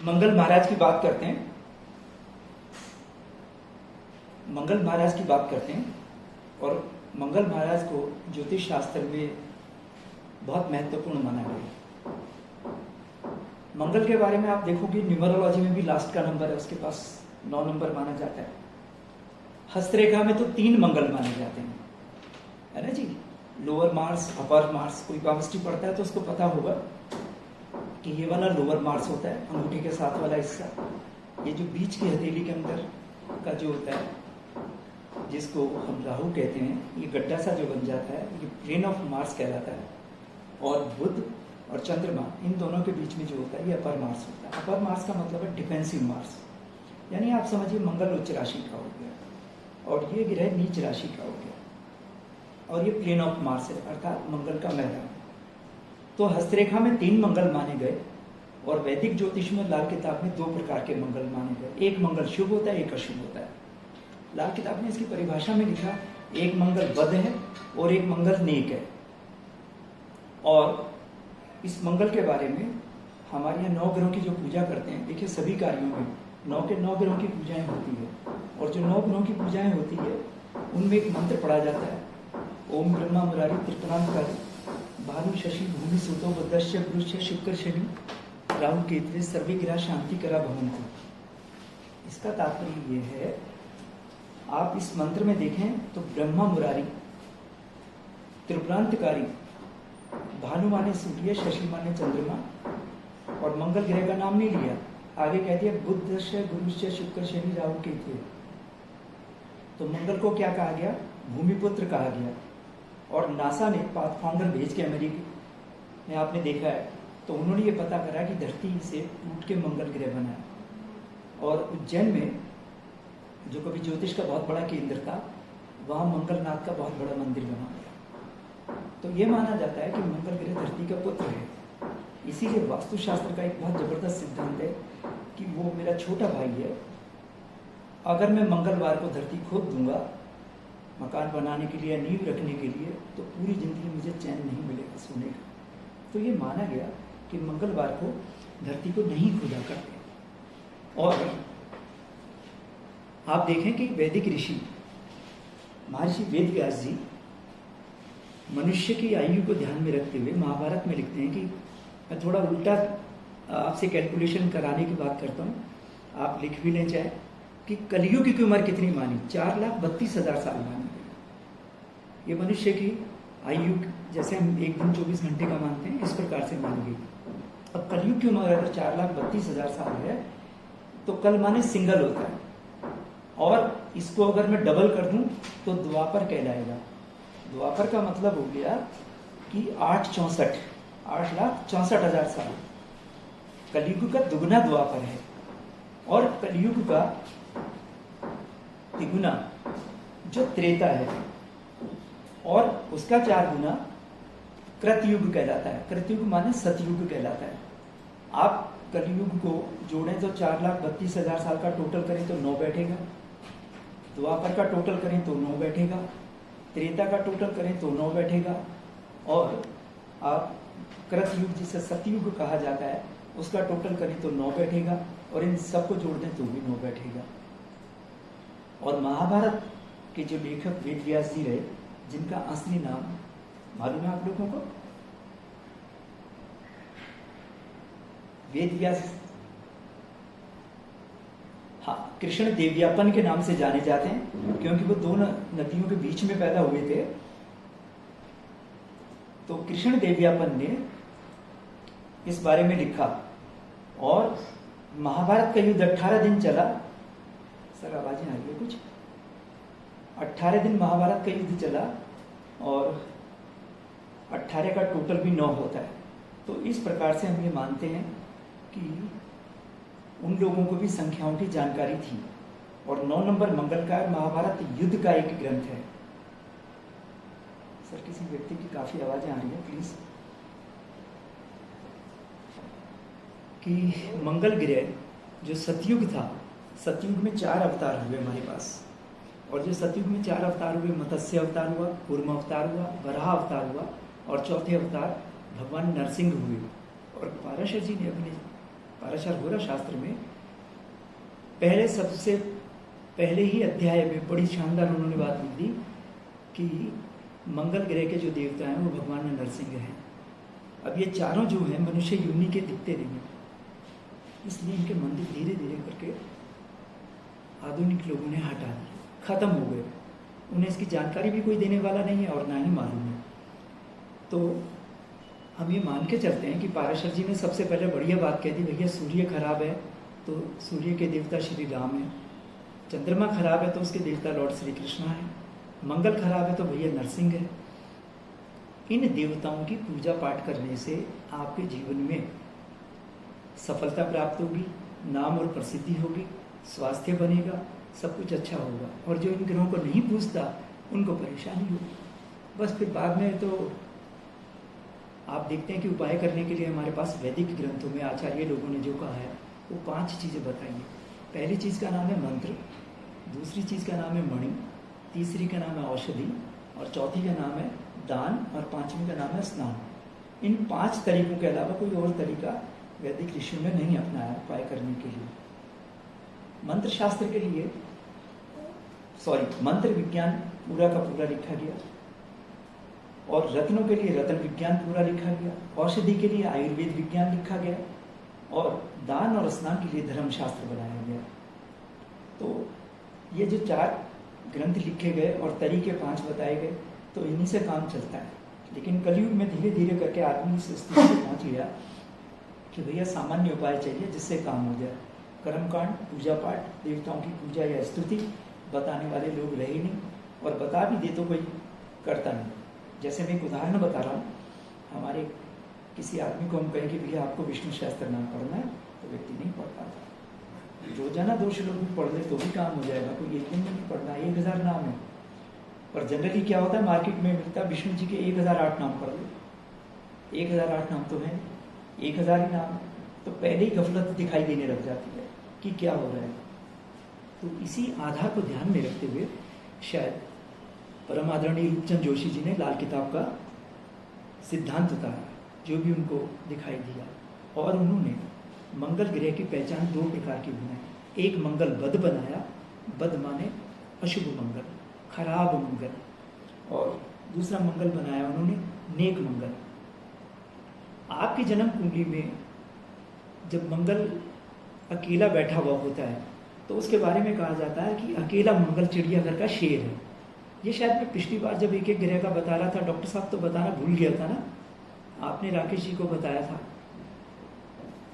मंगल महाराज की बात करते हैं। मंगल महाराज की बात करते हैं और मंगल महाराज को ज्योतिष शास्त्र में बहुत महत्वपूर्ण माना गया। मंगल के बारे में आप देखोगे न्यूमरोलॉजी में भी लास्ट का नंबर है, उसके पास 9 नंबर माना जाता है। हस्तरेखा में तो 3 मंगल माने जाते हैं, है ना जी। लोअर मार्स, अपर मार्स। कोई केमिस्ट्री पढ़ता है तो उसको पता होगा कि ये वाला लोअर मार्स होता है, अंगूठी के साथ वाला हिस्सा। ये जो बीच की हथेली के अंदर का जो होता है, जिसको हम राहु कहते हैं, ये गड्ढा सा जो बन जाता है, ये प्लेन ऑफ मार्स कहलाता है। और बुध और चंद्रमा, इन दोनों के बीच में जो होता है, ये अपर मार्स होता है। अपर मार्स का मतलब है डिफेंसिव मार्स, यानी आप समझिए मंगल उच्च राशि का हो गया और ये ग्रह नीच राशि का हो गया, और ये प्लेन ऑफ मार्स है, अर्थात मंगल का मैदान। तो हस्तरेखा में 3 मंगल माने गए और वैदिक ज्योतिष में लाल किताब में 2 प्रकार के मंगल माने गए। एक मंगल शुभ होता है, एक अशुभ होता है। लाल किताब ने इसकी परिभाषा में लिखा, एक मंगल बद है और एक मंगल नेक है। और इस मंगल के बारे में हमारे यहाँ 9 ग्रहों की जो पूजा करते हैं, देखिए सभी कार्यों में 9 के 9 ग्रहों की पूजाएं होती है, और जो 9 ग्रहों की पूजाएं होती है उनमें एक मंत्र पढ़ा जाता है, ओम ब्रह्मा मुरारी त्रिपुरांतकारी भानु शशि भूमि सुतो बुधस्य गुरुश्च शुक्र शनि राहु केतवे सर्वे ग्रह शांति करा भवन्तु। इसका तात्पर्य ये है, आप इस मंत्र में देखें तो ब्रह्मा मुरारी, त्रिपुरांतकारी, भानु माने सूर्य, शशि माने चंद्रमा, और मंगल ग्रह का नाम नहीं लिया, आगे कह दिया बुधस्य गुरुश्च शुक्र शनि राहु केतवे। तो मंगल को क्या कहा गया? भूमिपुत्र कहा गया। और नासा ने पाथफाउंडर भेज के अमेरिका में आपने देखा है, तो उन्होंने ये पता करा कि धरती से टूट के मंगल ग्रह बना है। और उज्जैन में जो कभी ज्योतिष का बहुत बड़ा केंद्र था, वहाँ मंगलनाथ का बहुत बड़ा मंदिर बना गया। तो ये माना जाता है कि मंगल ग्रह धरती का पुत्र है। इसीलिए वास्तुशास्त्र का एक बहुत जबरदस्त सिद्धांत है कि वो मेरा छोटा भाई है। अगर मैं मंगलवार को धरती खोद दूंगा मकान बनाने के लिए या नींव रखने के लिए, तो पूरी जिंदगी मुझे चैन नहीं मिलेगा सोने का। तो ये माना गया कि मंगलवार को धरती को नहीं खोदा करते। और आप देखें कि वैदिक ऋषि महर्षि वेद व्यास जी मनुष्य की आयु को ध्यान में रखते हुए महाभारत में लिखते हैं कि मैं थोड़ा उल्टा आपसे कैलकुलेशन कराने की बात करता हूँ, आप लिख भी लें चाहे, कि कलयुग की उम्र कितनी मानी? 4,32,000 साल मानी गई। ये मनुष्य की आयु जैसे हम एक दिन 24 घंटे का मानते हैं, इस प्रकार से मानी गई। अब कलयुग की उम्र अगर 4,32,000 साल है तो कल माने सिंगल होता है, और इसको अगर मैं डबल कर दूं तो द्वापर कहलाएगा। द्वापर का मतलब हो गया कि 8,64,00,000 साल। कलयुग का दुगना द्वापर है, और कलयुग का तिगुना जो त्रेता है, और उसका 4 गुना कृतयुग कहलाता है। कृतयुग माने सतयुग कहलाता है। आप कलयुग को जोड़ें तो 4,32,000 साल का टोटल करें तो 9 बैठेगा, द्वापर का टोटल करें तो 9 बैठेगा, त्रेता का टोटल करें तो 9 बैठेगा, और आप कृतयुग जिसे सतयुग कहा जाता है उसका टोटल करें तो 9 बैठेगा, और इन सबको जोड़ दें तो भी 9 बैठेगा। और महाभारत के जो लेखक वेद व्यास जी रहे, जिनका असली नाम मालूम है आप लोगों को? वेद व्यास, हाँ, कृष्ण देवव्यापन के नाम से जाने जाते हैं, क्योंकि वो 2 नदियों के बीच में पैदा हुए थे। तो कृष्ण देवव्यापन ने इस बारे में लिखा, और महाभारत का युद्ध 18 दिन चला। सर आवाजें आ रही है कुछ? 18 दिन महाभारत का युद्ध चला, और 18 का टोटल भी 9 होता है। तो इस प्रकार से हम ये मानते हैं कि उन लोगों को भी संख्याओं की जानकारी थी। और 9 नंबर मंगल का महाभारत युद्ध का एक ग्रंथ है। सर किसी व्यक्ति की काफी आवाजें आ रही है, प्लीज। कि मंगल ग्रह जो सतयुग था, सतयुग में 4 अवतार हुए हमारे पास, और जो सतयुग में 4 अवतार हुए, मत्स्य अवतार हुआ, कूर्म अवतार हुआ, वराह अवतार हुआ, और चौथे अवतार भगवान नरसिंह हुए। और पाराशर जी ने अपने पाराशर होरा शास्त्र में सबसे पहले ही अध्याय में बड़ी शानदार उन्होंने बात लिख दी कि मंगल ग्रह के जो देवता हैं वो भगवान नरसिंह हैं। अब ये चारों जो हैं मनुष्य योनि के दिखते नहीं हैं, इसलिए इनके मंदिर धीरे धीरे करके आधुनिक लोगों ने हटा दिए, खत्म हो गए। उन्हें इसकी जानकारी भी कोई देने वाला नहीं है और ना ही मालूम है। तो हम ये मान के चलते हैं कि पाराशर जी ने सबसे पहले बढ़िया बात कह दी, भैया सूर्य खराब है तो सूर्य के देवता श्री राम है, चंद्रमा खराब है तो उसके देवता लॉर्ड श्री कृष्णा है, मंगल खराब है तो भैया नरसिंह है। इन देवताओं की पूजा पाठ करने से आपके जीवन में सफलता प्राप्त होगी, नाम और प्रसिद्धि होगी, स्वास्थ्य बनेगा, सब कुछ अच्छा होगा। और जो इन ग्रहों को नहीं पूजता उनको परेशानी होगी। बस फिर बाद में तो आप देखते हैं कि उपाय करने के लिए हमारे पास वैदिक ग्रंथों में आचार्य लोगों ने जो कहा है वो 5 चीज़ें बताई हैं। पहली चीज़ का नाम है मंत्र, दूसरी चीज़ का नाम है मणि, तीसरी का नाम है औषधि और चौथी का नाम है दान और 5वीं का नाम है स्नान। इन 5 तरीकों के अलावा कोई और तरीका वैदिक ऋषियों ने नहीं अपनाया उपाय करने के लिए। मंत्र शास्त्र के लिए मंत्र विज्ञान पूरा का पूरा लिखा गया और रत्नों के लिए रत्न विज्ञान पूरा लिखा गया, औषधि के लिए आयुर्वेद विज्ञान लिखा गया और दान और स्नान के लिए धर्मशास्त्र बनाया गया। तो ये जो 4 ग्रंथ लिखे गए और तरीके 5 बताए गए, तो इन्हीं से काम चलता है। लेकिन कलयुग में धीरे धीरे करके आदमी इस स्थिति में पहुंच गया कि भैया सामान्य उपाय चाहिए जिससे काम हो जाए। कर्मकांड, पूजा पाठ, देवताओं की पूजा या स्तुति बताने वाले लोग रहे नहीं, और बता भी दे तो कोई करता नहीं। जैसे मैं एक उदाहरण बता रहा हूँ, हमारे किसी आदमी को हम कहें कि भैया आपको विष्णु शास्त्र नाम पढ़ना है, तो व्यक्ति नहीं पढ़ पाता। रोजाना 2 श्लोक भी पढ़ ले तो भी काम हो जाएगा, कोई एक दिन में नहीं पढ़ना। 1000 नाम है, पर जनरली क्या होता है मार्केट में मिलता है विष्णु जी के 1008 नाम पढ़ लो। 1008 नाम तो है, 1000 ही नाम, तो पहले ही गफलत दिखाई देने लग जाती है कि क्या हो रहा है। तो इसी आधार को ध्यान में रखते हुए शायद परम आदरणीय रूपचंद जोशी जी ने लाल किताब का सिद्धांत उतारा, जो भी उनको दिखाई दिया, और उन्होंने मंगल ग्रह की पहचान 2 प्रकार की बनाई। एक मंगल बद बनाया, बद माने अशुभ मंगल, खराब मंगल, और दूसरा मंगल बनाया उन्होंने नेक मंगल। आपकी जन्म कुंडली में जब मंगल अकेला बैठा हुआ होता है तो उसके बारे में कहा जाता है कि अकेला मंगल चिड़ियाघर का शेर है। ये शायद मैं पिछली बार जब एक ग्रह का बता रहा था, डॉक्टर साहब तो बताना भूल गया था ना, आपने राकेश जी को बताया था।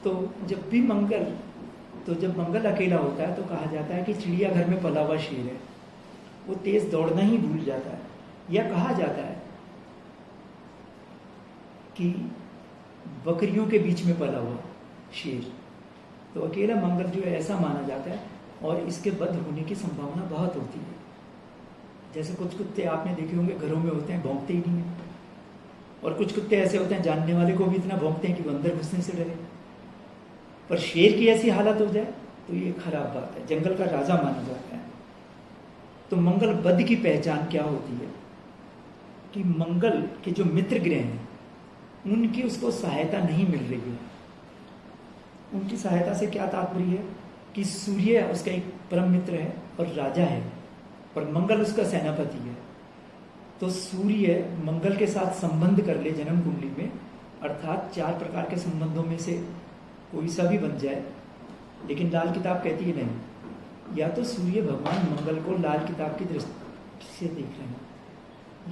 तो जब मंगल अकेला होता है तो कहा जाता है कि चिड़ियाघर में पला हुआ शेर है, वो तेज दौड़ना ही भूल जाता है। या कहा जाता है कि बकरियों के बीच में पला हुआ शेर। तो अकेला मंगल जो है ऐसा माना जाता है, और इसके बद होने की संभावना बहुत होती है। जैसे कुछ कुत्ते आपने देखे होंगे घरों में होते हैं, भौंकते ही नहीं है, और कुछ कुत्ते ऐसे होते हैं जानने वाले को भी इतना भौंकते हैं कि वो अंदर घुसने से डरे। पर शेर की ऐसी हालत हो जाए तो ये खराब बात है, जंगल का राजा माना जाता है। तो मंगल बद की पहचान क्या होती है कि मंगल के जो मित्र ग्रह हैं उनकी उसको सहायता नहीं मिल रही है। उनकी सहायता से क्या तात्पर्य है कि सूर्य उसका एक परम मित्र है और राजा है, और मंगल उसका सेनापति है। तो सूर्य मंगल के साथ संबंध कर ले जन्म कुंडली में, अर्थात 4 प्रकार के संबंधों में से कोई सा भी बन जाए, लेकिन लाल किताब कहती है नहीं, या तो सूर्य भगवान मंगल को लाल किताब की दृष्टि से देख रहे हैं,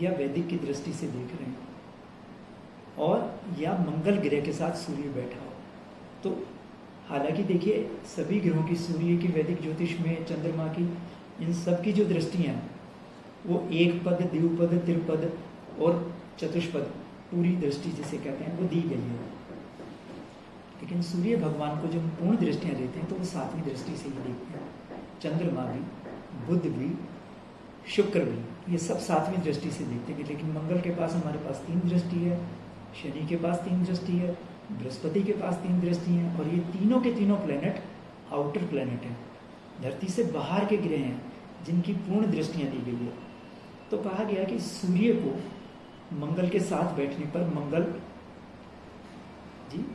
या वैदिक की दृष्टि से देख रहे हैं, और या मंगल ग्रह के साथ सूर्य बैठा हो। तो हालांकि देखिए सभी ग्रहों की, सूर्य की वैदिक ज्योतिष में, चंद्रमा की, इन सब की जो दृष्टियाँ वो 1 पद, द्विपद, त्रिपद और चतुष्पद, पूरी दृष्टि जिसे कहते हैं, वो दी गई है। लेकिन सूर्य भगवान को जब पूर्ण दृष्टियाँ देते हैं तो वो 7वीं दृष्टि से ही देखते हैं। चंद्रमा भी, बुध भी, शुक्र भी, ये सब 7वीं दृष्टि से देखते हैं। लेकिन मंगल के पास हमारे पास 3 दृष्टि है, शनि के पास 3 दृष्टि है, बृहस्पति के पास 3 दृष्टि हैं, और ये तीनों के तीनों प्लेनेट आउटर प्लेनेट हैं, धरती से बाहर के ग्रह हैं जिनकी पूर्ण दृष्टियां दी गई है। तो कहा गया कि सूर्य को मंगल के साथ बैठने पर मंगल जी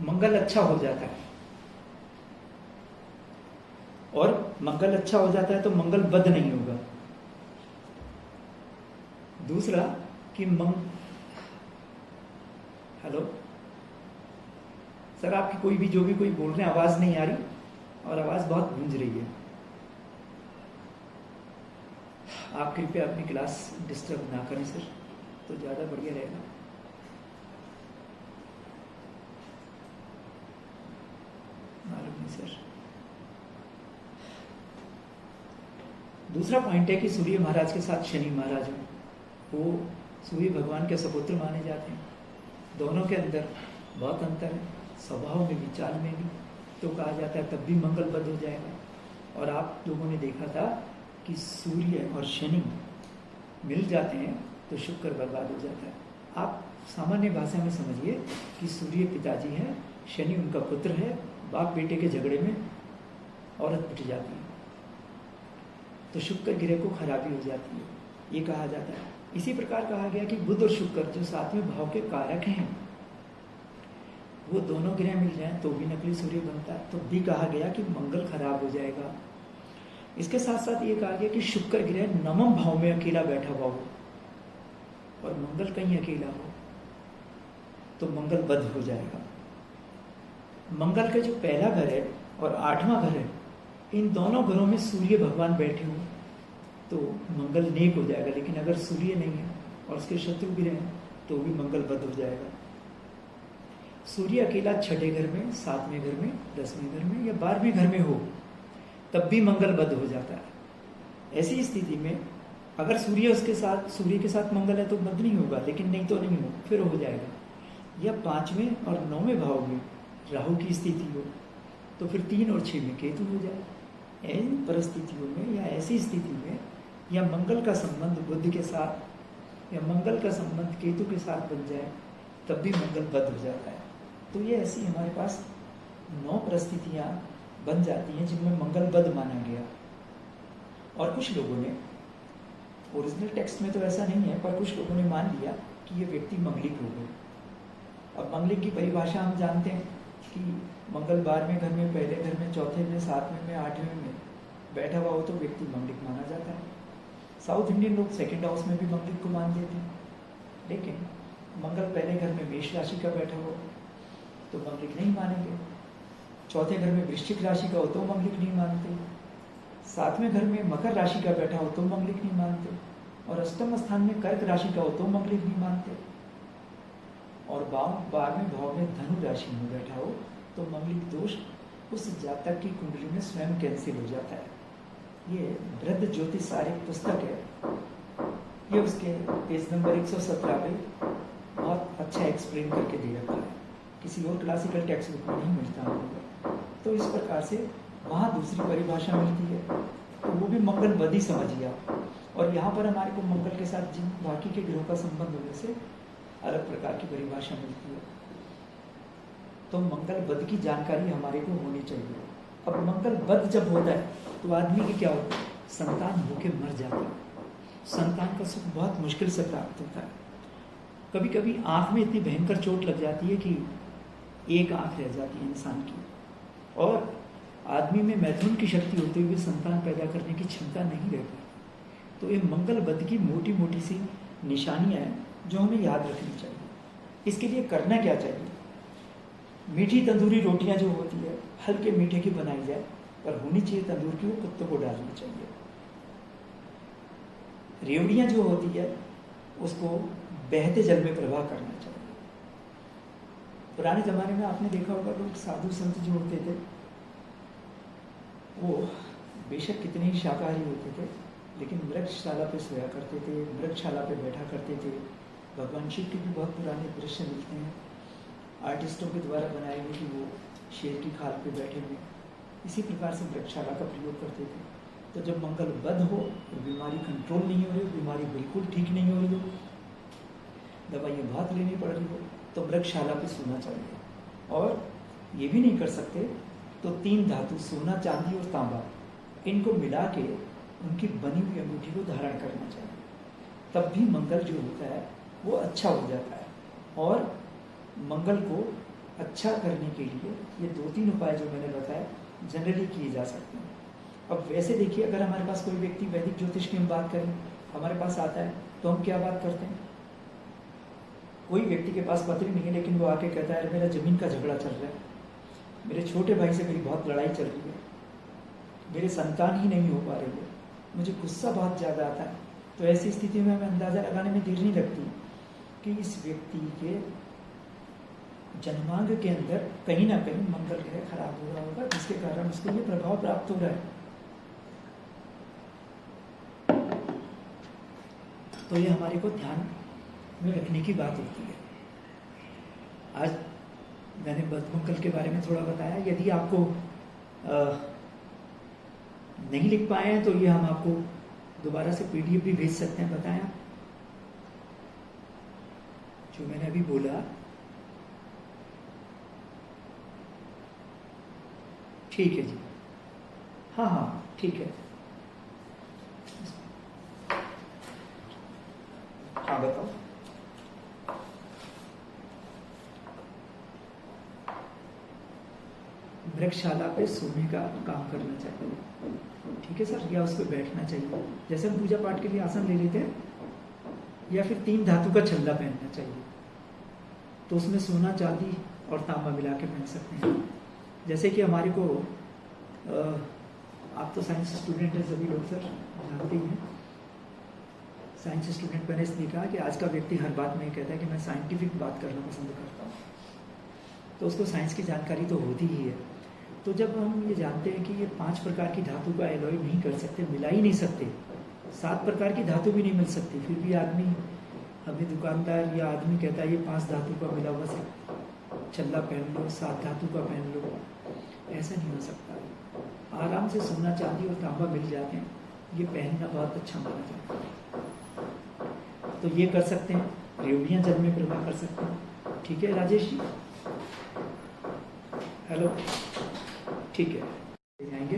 मंगल अच्छा हो जाता है, और मंगल अच्छा हो जाता है तो मंगल बद नहीं होगा। दूसरा कि हेलो सर, आपकी कोई भी जो भी कोई बोल रहे हैं आवाज नहीं आ रही, और आवाज बहुत गूंज रही है। आप कृपया अपनी क्लास डिस्टर्ब ना करें सर, तो ज़्यादा बढ़िया रहेगा। मालूम नहीं सर। दूसरा पॉइंट है कि सूर्य महाराज के साथ शनि महाराज हैं, वो सूर्य भगवान के सपुत्र माने जाते हैं। दोनों के अंदर बहुत अंतर है, स्वभाव में भी, चाल में भी। तो कहा जाता है तब भी मंगल बद हो जाएगा। और आप लोगों ने देखा था कि सूर्य और शनि मिल जाते हैं तो शुक्र बर्बाद हो जाता है। आप सामान्य भाषा में समझिए कि सूर्य पिताजी है, शनि उनका पुत्र है, बाप बेटे के झगड़े में औरत पिट जाती है तो शुक्र ग्रह को खराबी हो जाती है, ये कहा जाता है। इसी प्रकार कहा गया कि बुध और शुक्र जो सातवें भाव के कारक हैं, वो दोनों ग्रह मिल जाएं तो भी नकली सूर्य बनता है, तो भी कहा गया कि मंगल खराब हो जाएगा। इसके साथ साथ ये कहा गया कि शुक्र ग्रह नवम भाव में अकेला बैठा हुआ हो और मंगल कहीं अकेला हो तो मंगल बद हो जाएगा। मंगल का जो पहला घर है और 8वां घर है, इन दोनों घरों में सूर्य भगवान बैठे हो तो मंगल नेक हो जाएगा। लेकिन अगर सूर्य नहीं है और उसके शत्रु ग्रह हैं तो भी मंगल बद हो जाएगा। सूर्य अकेला 6ठे घर में, 7वें घर में, 10वें घर में या 12वें घर में हो तब भी मंगल बद हो जाता है। ऐसी स्थिति में अगर सूर्य के साथ मंगल है तो बद नहीं होगा, लेकिन नहीं तो नहीं हो, फिर हो जाएगा। या 5वें और 9वें भाव में राहु की स्थिति हो तो फिर 3 और 6 में केतु हो जाए। इन परिस्थितियों में या ऐसी स्थिति में या मंगल का संबंध बुध के साथ या मंगल का संबंध केतु के साथ बन जाए तब भी मंगल बद हो जाता है। तो ये ऐसी हमारे पास 9 परिस्थितियां बन जाती हैं जिनमें मंगल बद माना गया। और कुछ लोगों ने, ओरिजिनल टेक्स्ट में तो ऐसा नहीं है, पर कुछ लोगों ने मान लिया कि ये व्यक्ति मंगलिक हो गए। अब मंगलिक की परिभाषा हम जानते हैं कि मंगल 12वें घर में, पहले घर में, चौथे में, 7वें में, 8वें में बैठा हुआ हो तो व्यक्ति मंगलिक माना जाता है। साउथ इंडियन लोग सेकंड हाउस में भी मंगलिक को मान देते हैं, लेकिन मंगल पहले घर में मेष राशि का बैठा हो तो मंगलिक नहीं मानेंगे। चौथे घर में वृश्चिक राशि का हो तो मंगलिक नहीं मानते। 7वें घर में मकर राशि का बैठा हो तो मंगलिक नहीं मानते। और अष्टम स्थान में कर्क राशि का हो तो मंगलिक नहीं मानते। और 12वें भाव में धनु राशि में बैठा हो तो मंगलिक दोष उस जातक की कुंडली में स्वयं कैंसिल हो जाता है। ये वृद्ध ज्योतिष सारिक पुस्तक है, ये उसके पेज नंबर 117 पे बहुत अच्छा एक्सप्लेन करके दे रखा है, किसी और क्लासिकल टेक्स्ट बुक में नहीं मिलता होगा। तो इस प्रकार से वहाँ दूसरी परिभाषा मिलती है, तो वो भी मंगल बद ही समझिए आप। और यहाँ पर हमारे को मंगल के साथ जिन बाकी के ग्रहों का संबंध होने से अलग प्रकार की परिभाषा मिलती है। तो मंगल बद की जानकारी हमारे को होनी चाहिए। अब मंगल बद जब होता है तो आदमी की क्या होता है, संतान होके मर जाता है। संतान का सुख बहुत मुश्किल से प्राप्त होता है। कभी कभी आँख में इतनी भयंकर चोट लग जाती है कि एक आँख रह जाती है इंसान की, और आदमी में मैथुन की शक्ति होते हुए संतान पैदा करने की क्षमता नहीं रहती। तो ये मंगल बद की मोटी मोटी सी निशानियां हैं जो हमें याद रखनी चाहिए। इसके लिए करना क्या चाहिए, मीठी तंदूरी रोटियां जो होती है हल्के मीठे की बनाई जाए, पर होनी चाहिए तंदूर की, वो कुत्तों को डालनी चाहिए। रेवड़ियां जो होती है उसको बहते जल में प्रवाह करना चाहिए। पुराने जमाने में आपने देखा होगा लोग साधु संत जो होते थे वो बेशक कितने ही शाकाहारी होते थे, लेकिन मृगशाला पे सोया करते थे, मृगशाला पे बैठा करते थे। भगवान शिव के भी बहुत पुराने दृश्य मिलते हैं आर्टिस्टों के द्वारा बनाए हुए कि वो शेर की खाल पे बैठे हुए इसी प्रकार से मृगशाला का प्रयोग करते थे। तो जब मंगल बद हो और बीमारी कंट्रोल नहीं हो रही हो, बीमारी बिल्कुल ठीक नहीं हो रही हो, दवाइयाँ बहुत लेनी पड़ रही हो, तो मृगशाला पे सोना चाहिए। और ये भी नहीं कर सकते तो 3 धातु सोना, चांदी और तांबा इनको मिला के उनकी बनी हुई अंगूठी को धारण करना चाहिए। तब भी मंगल जो होता है वो अच्छा हो जाता है। और मंगल को अच्छा करने के लिए ये 2-3 उपाय जो मैंने बताया जनरली किए जा सकते हैं। अब वैसे देखिए, अगर हमारे पास कोई व्यक्ति वैदिक ज्योतिष की हम बात करें, हमारे पास आता है तो हम क्या बात करते हैं? कोई व्यक्ति के पास पत्री नहीं है लेकिन वो आके कहता है मेरा जमीन का झगड़ा चल रहा है, मेरे छोटे भाई से मेरी बहुत लड़ाई चल रही है, मेरे संतान ही नहीं हो पा रही है, मुझे गुस्सा बहुत ज़्यादा आता है। तो ऐसी स्थिति में हमें अंदाज़ा लगाने में देर नहीं लगती कि इस व्यक्ति के जन्मांग के अंदर कहीं ना कहीं मंगल ग्रह खराब हो रहा होगा, जिसके कारण उसको ये प्रभाव प्राप्त हो रहा है। तो ये हमारे को ध्यान में रखने की बात होती है। आज मैंने बदमंगल के बारे में थोड़ा बताया। यदि आपको नहीं लिख पाए हैं तो ये हम आपको दोबारा से PDF भी भेज सकते हैं। बताएं आप जो मैंने अभी बोला, ठीक है जी, हाँ हाँ ठीक है, हाँ बताओ। वृक्षशाला पे सोने का काम करना चाहिए, ठीक है सर, या उस पर बैठना चाहिए, जैसे हम पूजा पाठ के लिए आसन ले लेते हैं, या फिर 3 धातु का छल्ला पहनना चाहिए। तो उसमें सोना, चांदी और तांबा मिला के पहन सकते हैं। जैसे कि हमारे को आप तो साइंस स्टूडेंट हैं सभी लोग सर, जानते ही हैं। साइंस स्टूडेंट मैंने इसलिए कहा कि आज का व्यक्ति हर बात में कहता है कि मैं साइंटिफिक बात करना पसंद करता हूँ, तो उसको साइंस की जानकारी तो होती ही है। तो जब हम ये जानते हैं कि ये 5 प्रकार की धातु का एलॉय नहीं कर सकते, मिला ही नहीं सकते, 7 प्रकार की धातु भी नहीं मिल सकती, फिर भी आदमी, हमें दुकानदार या आदमी कहता है ये 5 धातु का मिला हुआ छल्ला पहन लो, 7 धातु का पहन लो, ऐसा नहीं हो सकता। आराम से सोना, चांदी और तांबा मिल जाते हैं, ये पहनना बहुत अच्छा माना जाता है। तो ये कर सकते हैं, रेवड़ियाँ जल में प्रवाह कर सकते हैं। ठीक है राजेश जी, हेलो, ठीक है जाएंगे,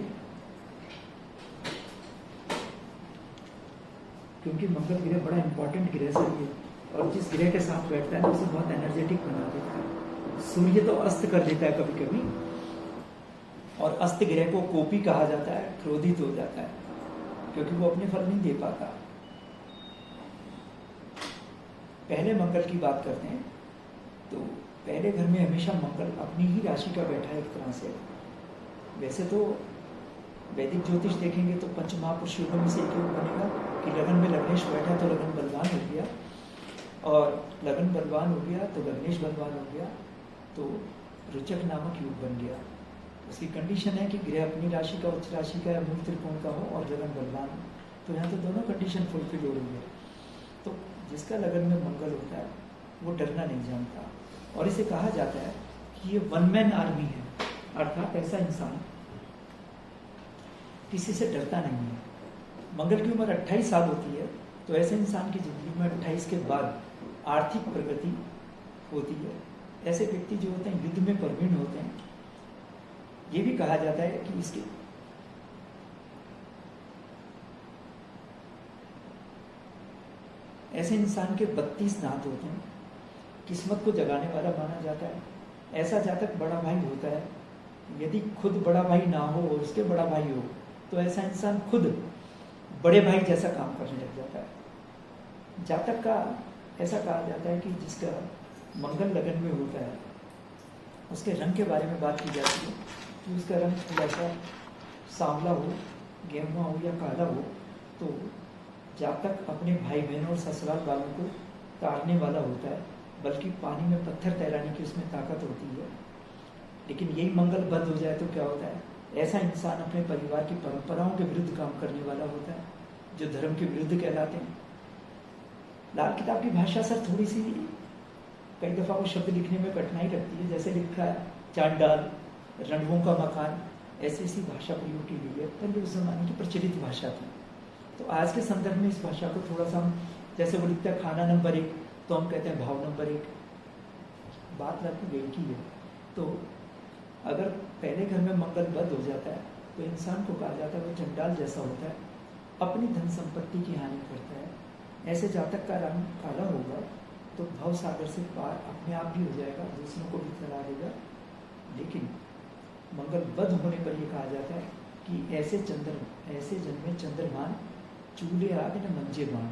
क्योंकि मंगल ग्रह बड़ा इंपॉर्टेंट ग्रह है ये, और जिस ग्रह के साथ बैठता है ना उसे बहुत एनर्जेटिक बना देता है। सूर्य तो अस्त कर देता है कभी कभी, और अस्त ग्रह को कोपी कहा जाता है, क्रोधित हो जाता है क्योंकि वो अपने फल नहीं दे पाता। पहले मंगल की बात करते हैं तो पहले घर में हमेशा मंगल अपनी ही राशि का बैठा है एक तरह से। वैसे तो वैदिक ज्योतिष देखेंगे तो पंचमहापुरुष युगों में से एक योग बनेगा कि लगन में लग्नेश बैठा तो लगन बलवान हो गया, और लगन बलवान हो गया तो लग्नेश बलवान हो गया, तो रुचक नामक योग बन गया। उसकी कंडीशन है कि ग्रह अपनी राशि का, उच्च राशि का या मूल त्रिकोण का हो और लगन बलवान हो। तो यहाँ तो दोनों कंडीशन फुलफिल हो रही है। तो जिसका लगन में मंगल होता है वो डरना नहीं जानता, और इसे कहा जाता है कि ये वन मैन आर्मी है, अर्थात ऐसा इंसान किसी से डरता नहीं है। मंगल की उम्र 28 साल होती है, तो ऐसे इंसान की जिंदगी में 28 के बाद आर्थिक प्रगति होती है। ऐसे व्यक्ति जो होते हैं युद्ध में प्रवीण होते हैं। ये भी कहा जाता है कि इसके ऐसे इंसान के 32 दांत होते हैं, किस्मत को जगाने वाला माना जाता है। ऐसा जातक बड़ा भाई होता है, यदि खुद बड़ा भाई ना हो और उसके बड़ा भाई हो तो ऐसा इंसान खुद बड़े भाई जैसा काम करने लग जाता है। जातक का ऐसा कहा जाता है कि जिसका मंगल लगन में होता है उसके रंग के बारे में बात की जाती है कि उसका रंग थोड़ा सा सांवला हो, गेहुआ हो या काला हो, तो जातक अपने भाई बहनों और ससुराल वालों को तारने वाला होता है, बल्कि पानी में पत्थर तैराने की उसमें ताकत होती है। लेकिन यही मंगल बंद हो जाए तो क्या होता है, ऐसा इंसान अपने परिवार की परंपराओं के विरुद्ध काम करने वाला होता है, जो धर्म के विरुद्ध कहलाते हैं। लाल किताब की भाषा सर थोड़ी सी कई दफ़ा वो शब्द लिखने में कठिनाई लगती है, जैसे लिखा है चांडाल, रणवों का मकान, ऐसी ऐसी भाषा प्रयोग की गई है। पहले उस जमाने की प्रचलित भाषा थी। तो आज के संदर्भ में इस भाषा को थोड़ा सा हम, जैसे वो लिखता है खाना नंबर 1, तो हम कहते हैं भाव नंबर 1, बात लगभग एक ही है। तो अगर पहले घर में मंगल बंद हो जाता है तो इंसान को कहा जाता है वो चंडाल जैसा होता है, अपनी धन संपत्ति की हानि करता है। ऐसे जातक का रंग काला होगा तो भव सागर से पार अपने आप भी हो जाएगा, दूसरों को भी तरा देगा। लेकिन मंगल बद होने पर यह कहा जाता है कि ऐसे जन्मे चंद्रमान चूल्हे आग न मंजे बाण।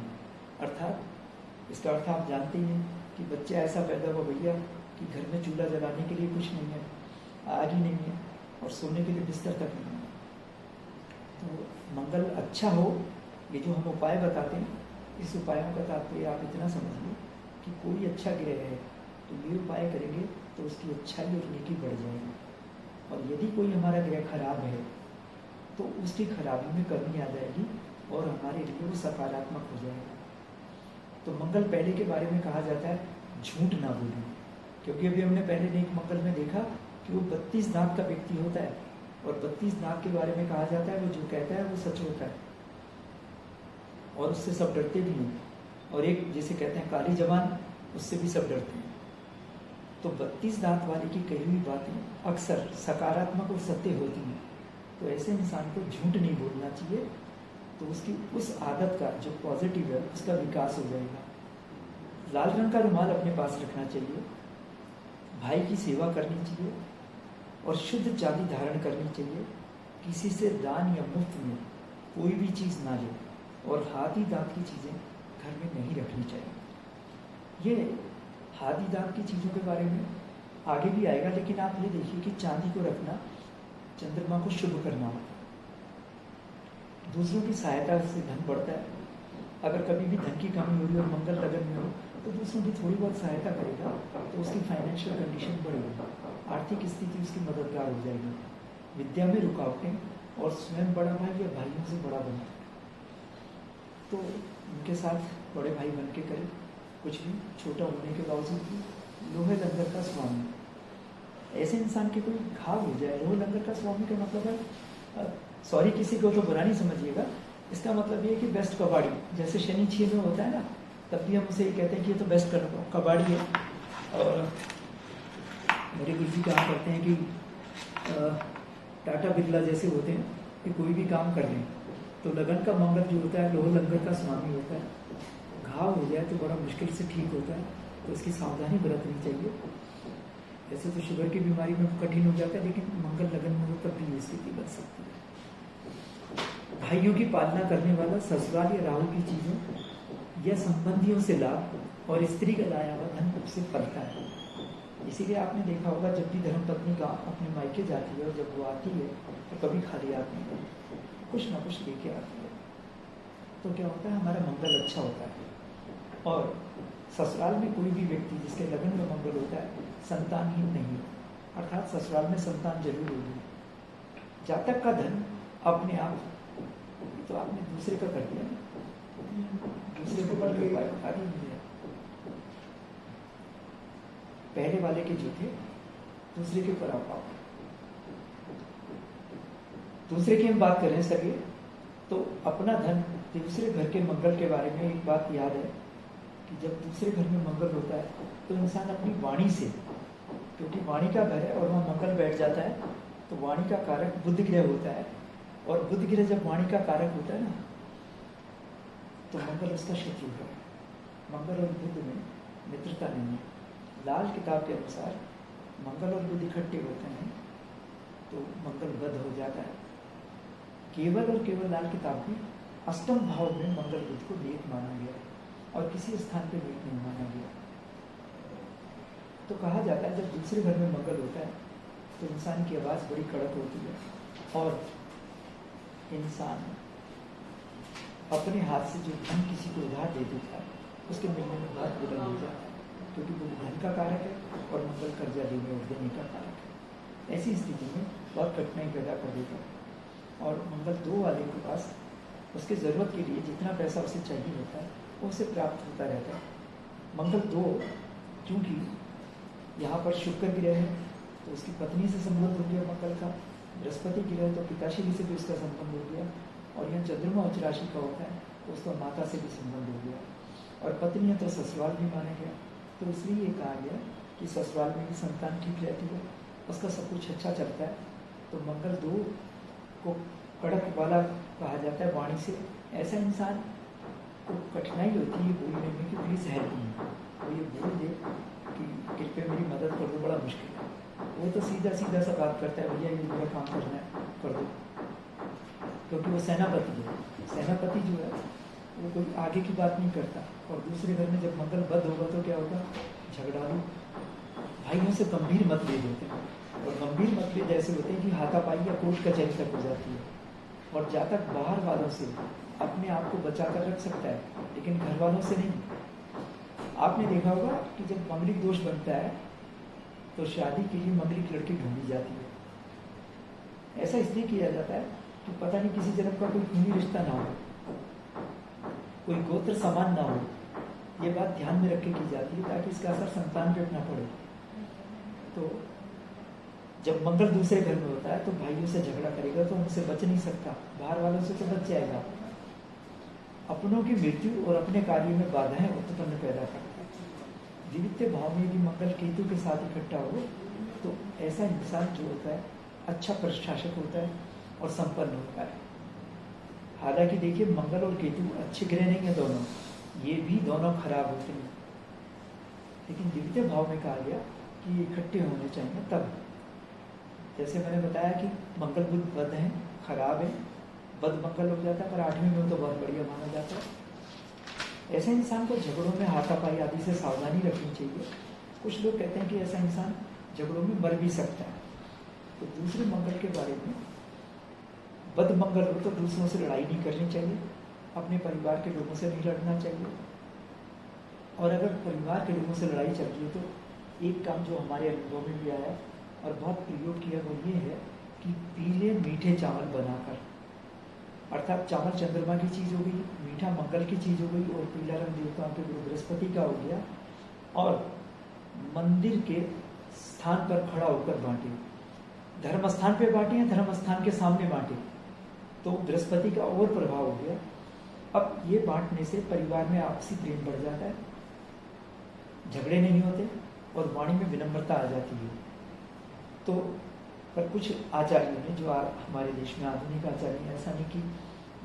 अर्थात इसका अर्थ आप जानते ही हैं कि बच्चा ऐसा पैदा हुआ भैया कि घर में चूल्हा जलाने के लिए कुछ नहीं है, आग ही नहीं है, और सोने के लिए बिस्तर तक नहीं है। तो मंगल अच्छा हो, ये जो हम उपाय बताते हैं, इस उपायों का तात्पर्य आप इतना समझिए कि कोई अच्छा ग्रह है तो ये उपाय करेंगे तो उसकी अच्छाई और नेकी बढ़ जाएगी। और यदि कोई हमारा ग्रह खराब है तो उसकी खराबी में कमी आ जाएगी और हमारे लिए वो सकारात्मक हो जाएगा। तो मंगल पहले के बारे में कहा जाता है झूठ ना बोलें, क्योंकि अभी हमने पहले एक मंगल में देखा कि वो 32 दांत का व्यक्ति होता है, और 32 दांत के बारे में कहा जाता है वो जो कहता है वो सच होता है, और उससे सब डरते भी हैं। और एक जिसे कहते हैं काली जबान, उससे भी सब डरते हैं। तो 32 दांत वाले की कही हुई बातें अक्सर सकारात्मक और सत्य होती हैं। तो ऐसे इंसान को झूठ नहीं बोलना चाहिए, तो उसकी उस आदत का जो पॉजिटिव है उसका विकास हो जाएगा। लाल रंग का रुमाल अपने पास रखना चाहिए, भाई की सेवा करनी चाहिए, और शुद्ध चांदी धारण करनी चाहिए। किसी से दान या मुफ्त में कोई भी चीज़ ना ले, और हाथी दांत की चीज़ें घर में नहीं रखनी चाहिए। ये हाथी दांत की चीज़ों के बारे में आगे भी आएगा, लेकिन आप ये देखिए कि चांदी को रखना चंद्रमा को शुभ करना होता है। दूसरों की सहायता से धन बढ़ता है। अगर कभी भी धन की कमी हो रही और मंगल लगन में हो तो दूसरों की थोड़ी बहुत सहायता करेगा तो उसकी फाइनेंशियल कंडीशन बढ़ेगी, आर्थिक स्थिति उसकी मददगार हो जाएगी। विद्या में रुकावटें और स्वयं बड़ा भाई या भाइयों से बड़ा बनता है, तो उनके साथ बड़े भाई बन के करें। कुछ भी छोटा होने के बावजूद भी लोहे लंगर का स्वामी, ऐसे इंसान के कोई घाव हो जाए। लोहे लंगर का स्वामी का मतलब है, सॉरी किसी को तो बुरा नहीं समझिएगा, इसका मतलब ये कि बेस्ट कबाड़ी, जैसे शनि 6 में होता है ना, तब भी हम उसे ये कहते हैं कि ये तो बेस्ट कबाड़ी है। और मेरे गुरु जी कहा करते हैं कि टाटा बिरला जैसे होते हैं कि कोई भी काम कर लें तो लगन का मंगल जो होता है लोहे लंगर का स्वामी होता है। घाव हो जाए तो बड़ा मुश्किल से ठीक होता है, तो इसकी सावधानी बरतनी चाहिए। ऐसे तो शुगर की बीमारी में कठिन हो जाता है, लेकिन मंगल लगन में हो तब भी ये स्थिति बन सकती है। भाइयों की पालना करने वाला ससुराल या राहु की चीज़ों या संबंधियों से लाभ और स्त्री का लाया हुआ धन उससे फलता है। इसीलिए आपने देखा होगा जब भी धर्मपत्नी का अपने मायके जाती है और जब वो आती है तो कभी खाली आती है, कुछ ना कुछ लेके आती है। तो क्या होता है, हमारा मंगल अच्छा होता है। और ससुराल में कोई भी व्यक्ति जिसके लगन में मंगल होता है संतानहीन नहीं, अर्थात ससुराल में संतान जरूर होगी। जातक का धन अपने आप, तो आपने दूसरे का कर दिया, दूसरे को कर पाया नहीं है। पहले वाले के जो थे दूसरे के पर आप, दूसरे की हम बात करें सके तो अपना धन दूसरे घर के मंगल के बारे में एक बात याद है कि जब दूसरे घर में मंगल होता है तो इंसान अपनी वाणी से, क्योंकि वाणी का घर है और वहाँ मंगल बैठ जाता है, तो वाणी का कारक बुध ग्रह होता है। और बुध ग्रह जब वाणी का कारक होता है ना, तो मंगल उसका शत्रु है। मंगल और बुध में मित्रता नहीं है। लाल किताब के अनुसार मंगल और बुध इकट्ठे होते हैं तो मंगल वध हो जाता है। केवल और केवल लाल किताब में अष्टम भाव में मंगल बुध को नेक माना गया और किसी स्थान पे नेक नहीं माना गया। तो कहा जाता है जब दूसरे घर में मंगल होता है तो इंसान की आवाज़ बड़ी कड़क होती है और इंसान अपने हाथ से जो धन किसी को उधार दे देता है उसके मिलने में बहुत बुलंद हो जाता है, क्योंकि वो धन का कारक है और मंगल कर्जा देने और देने का कारक है। ऐसी स्थिति में बहुत कठिनाई पैदा कर देता है। और मंगल 2 वाले के पास उसके ज़रूरत के लिए जितना पैसा उसे चाहिए होता है वो उसे प्राप्त होता रहता है। मंगल 2 क्योंकि यहाँ पर शुक्र ग्रह है तो उसकी पत्नी से संबंध हो गया मंगल का, बृहस्पति ग्रह तो पिताश्री से भी उसका संबंध हो गया, और यहाँ चंद्रमा उच्च राशि का होता है तो उसका माता से भी संबंध हो गया, और पत्नी है तो ससुराल भी माना गया। तो इसलिए ये कहा गया कि ससुराल में भी संतान ठीक रहती है, उसका सब कुछ अच्छा चलता है। तो मंगल 2 को कड़क वाला कहा जाता है वाणी से। ऐसा इंसान को कठिनाई होती है बोलने में कि प्लीज हेल्प मी, वो ये बोल दे कि कृपया मेरी मदद कर दो, बड़ा मुश्किल है। वो तो सीधा सीधा सा बात करता है, भैया ये मेरा काम करना है, कर दो, क्योंकि वो सेनापति है। सेनापति जो है वो कोई आगे की बात नहीं करता। और दूसरे घर में जब मंगल बद होगा तो क्या होगा, झगड़ालू भाइयों से गंभीर मतभेद होते हैं, और गंभीर मतभेद ऐसे होते हैं कि हाथापाई या कोर्ट कचहरी तक हो जाती है। और जातक बाहर वालों से अपने आप को बचा कर रख सकता है, लेकिन घर वालों से नहीं। आपने देखा होगा कि जब मंगलिक दोष बनता है तो शादी के लिए मंगलिक लड़की ढूंढी जाती है। ऐसा इसलिए किया जाता है कि पता नहीं किसी जन्म का कोई खूनी रिश्ता ना हो, कोई गोत्र समान ना हो, ये बात ध्यान में रख के की जाती है ताकि इसका असर संतान पे ना पड़े। तो जब मंगल दूसरे घर में होता है तो भाइयों से झगड़ा करेगा तो उनसे बच नहीं सकता, बाहर वालों से तो बच जाएगा। अपनों की मृत्यु और अपने कार्य में बाधाएं उत्पन्न पैदा करता है। द्वितीय भाव में यदि मंगल केतु के साथ इकट्ठा हो तो ऐसा इंसान जो होता है अच्छा प्रशासक होता है और संपन्न होता है। हालांकि देखिए मंगल और केतु अच्छे ग्रह नहीं है दोनों, ये भी दोनों खराब होते हैं, लेकिन द्वितीय भाव में कहा गया कि ये इकट्ठे होने चाहिए। तब जैसे मैंने बताया कि मंगल बुध बद है, खराब है, बद मंगल हो जाता है, पर 8वीं में तो बहुत बढ़िया माना जाता है। ऐसे इंसान को झगड़ों में हाथापाई आदि से सावधानी रखनी चाहिए। कुछ लोग कहते हैं कि ऐसा इंसान झगड़ों में मर भी सकता है। तो दूसरे मंगल के बारे में, बद मंगल हो तो दूसरों से लड़ाई नहीं करनी चाहिए, अपने परिवार के लोगों से नहीं लड़ना चाहिए। और अगर परिवार के लोगों से लड़ाई चल रही है तो एक काम जो हमारे अनुभव में भी आया और बहुत प्रयोग किया वो ये है कि पीले मीठे चावल बनाकर, अर्थात चावल चंद्रमा की चीज़ हो गई, मीठा मंगल की चीज़ हो गई, और पीला रंग देवताओं के गुरु बृहस्पति का हो गया, और मंदिर के स्थान पर खड़ा होकर बांटे। धर्म स्थान पे बांटे या धर्म स्थान के सामने बांटे तो बृहस्पति का और प्रभाव हो गया। अब ये बांटने से परिवार में आपसी प्रेम बढ़ जाता है, झगड़े नहीं होते और वाणी में विनम्रता आ जाती है। तो पर कुछ आचार्यों ने, जो हमारे देश में आधुनिक आचार्य हैं, ऐसा नहीं कि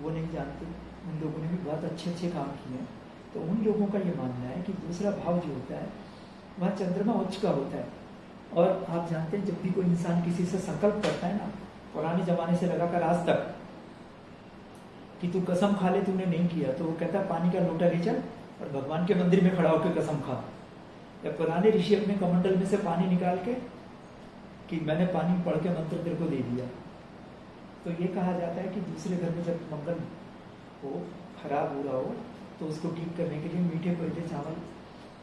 वो नहीं जानते, उन लोगों ने भी बहुत अच्छे अच्छे काम किए हैं। तो उन लोगों का ये मानना है कि दूसरा भाव जो होता है वह चंद्रमा उच्च का होता है। और आप जानते हैं जब भी कोई इंसान किसी से संकल्प करता है ना, पुराने जमाने से लगाकर आज तक, कि तू कसम खा ले तूने नहीं किया, तो वो कहता है पानी का लोटा ले चल और भगवान के मंदिर में खड़ा होकर कसम खा। या पुराने ऋषि अपने कमंडल में से पानी निकाल के कि मैंने पानी पढ़ के मंत्र तेरे को दे दिया। तो ये कहा जाता है कि दूसरे घर में जब मंगल हो, खराब हो रहा हो, तो उसको ठीक करने के लिए मीठे पीले चावल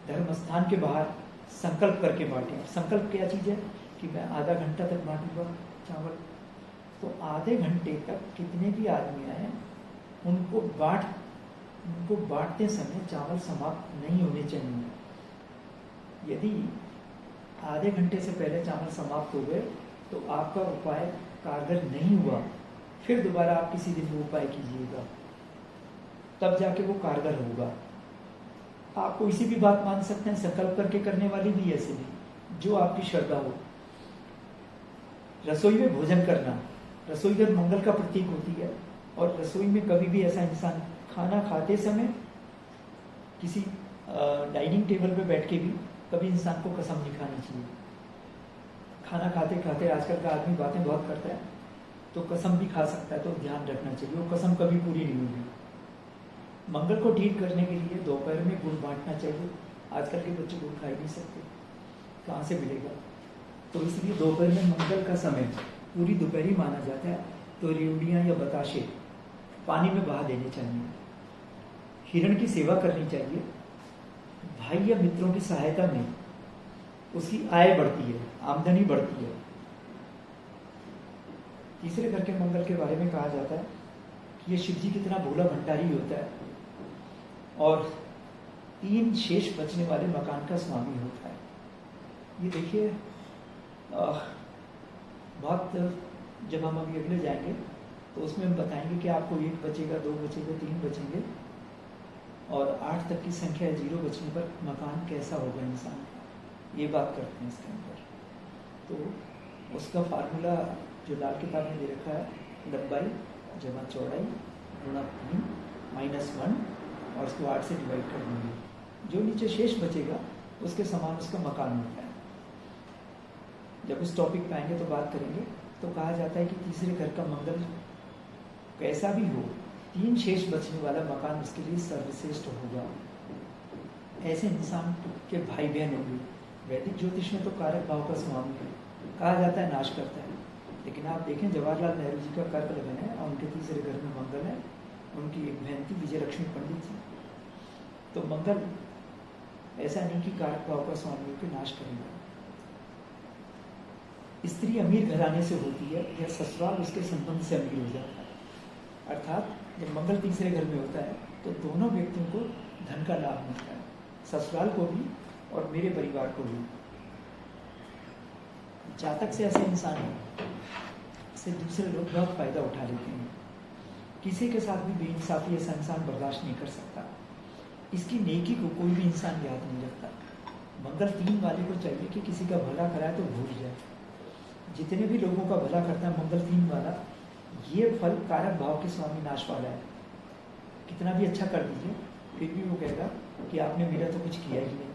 धर्म स्थान के बाहर संकल्प करके बांटें। संकल्प क्या चीज़ है कि मैं आधा घंटा तक बांटूंगा चावल। तो आधे घंटे तक कितने भी आदमी आए उनको बांटते समय चावल समाप्त नहीं होने चाहिए। यदि आधे घंटे से पहले चावल समाप्त हो गए तो आपका उपाय कारगर नहीं हुआ, फिर दोबारा आप किसी दिन वो उपाय कीजिएगा, तब जाके वो कारगर होगा। आप कोई सी भी बात मान सकते हैं, संकल्प करके करने वाली भी, ऐसे भी जो आपकी श्रद्धा हो। रसोई में भोजन करना, रसोई घर मंगल का प्रतीक होती है, और रसोई में कभी भी ऐसा इंसान खाना खाते समय किसी डाइनिंग टेबल पे बैठ के भी कभी इंसान को कसम नहीं खानी चाहिए। खाना खाते खाते आजकल का आदमी बातें बहुत करता है, तो कसम भी खा सकता है, तो ध्यान रखना चाहिए, वो कसम कभी पूरी नहीं होगी। मंगल को ठीक करने के लिए दोपहर में गुड़ बांटना चाहिए। आजकल के बच्चे गुड़ खा ही नहीं सकते, कहाँ से मिलेगा, तो इसलिए दोपहर में मंगल का समय पूरी दोपहरी माना जाता है। तो रेवड़ियाँ या बताशे पानी में बहा देने चाहिए। हिरण की सेवा करनी चाहिए। भाई या मित्रों की सहायता में उसकी आय बढ़ती है, आमदनी बढ़ती है। तीसरे घर के मंगल के बारे में कहा जाता है कि ये शिव जी की तरह भोला भंडारी होता है और 3 शेष बचने वाले मकान का स्वामी होता है। ये देखिए बहुत, जब हम अभी अगले जाएंगे तो उसमें हम बताएंगे कि आपको 1 बचेगा, 2 बचेगा, 3 बचेंगे, और 8 तक की संख्या 0 बचने पर मकान कैसा होगा इंसान का, ये बात करते हैं इसके अंदर। तो उसका फार्मूला जो लाल किताब में दे रखा है, लंबाई जमा चौड़ाई गुणा 3 -1, और उसको 8 से डिवाइड कर देंगे। जो नीचे शेष बचेगा उसके समान उसका मकान होता है। जब इस टॉपिक पे आएंगे तो बात करेंगे। तो कहा जाता है कि तीसरे घर का मंगल कैसा भी हो, 3 शेष बचने वाला मकान उसके लिए सर्वश्रेष्ठ होगा। ऐसे इंसान के भाई बहन होंगे। वैदिक ज्योतिष में तो कारक भाव का स्वामी है, कहा जाता है नाश करता है, लेकिन आप देखें जवाहरलाल नेहरू जी का कर्क लगन है और उनके तीसरे घर में मंगल है। उनकी एक बहन थी विजय लक्ष्मी पंडित जी। तो मंगल ऐसा नहीं कि कारक भाव का स्वामी के नाश करेगा। स्त्री अमीर घराने से होती है या ससुराल उसके संबंध से अमीर हो जाता है। अर्थात जब मंगल तीसरे घर में होता है तो दोनों व्यक्तियों को धन का लाभ मिलता है, ससुराल को भी और मेरे परिवार को भी। जातक से ऐसे इंसान है से दूसरे लोग बहुत फायदा उठा लेते हैं। किसी के साथ भी बेइंसाफी ऐसा इंसान बर्दाश्त नहीं कर सकता। इसकी नेकी को कोई भी इंसान याद नहीं रखता। मंगल 3 वाले को चाहिए कि किसी का भला कराए तो भूल जाए। जितने भी लोगों का भला करता है मंगल 3 वाला, ये फल कारक भाव के स्वामी नाश वाला है। कितना भी अच्छा कर दीजिए फिर भी वो कहेगा कि आपने मेरा तो कुछ किया ही नहीं।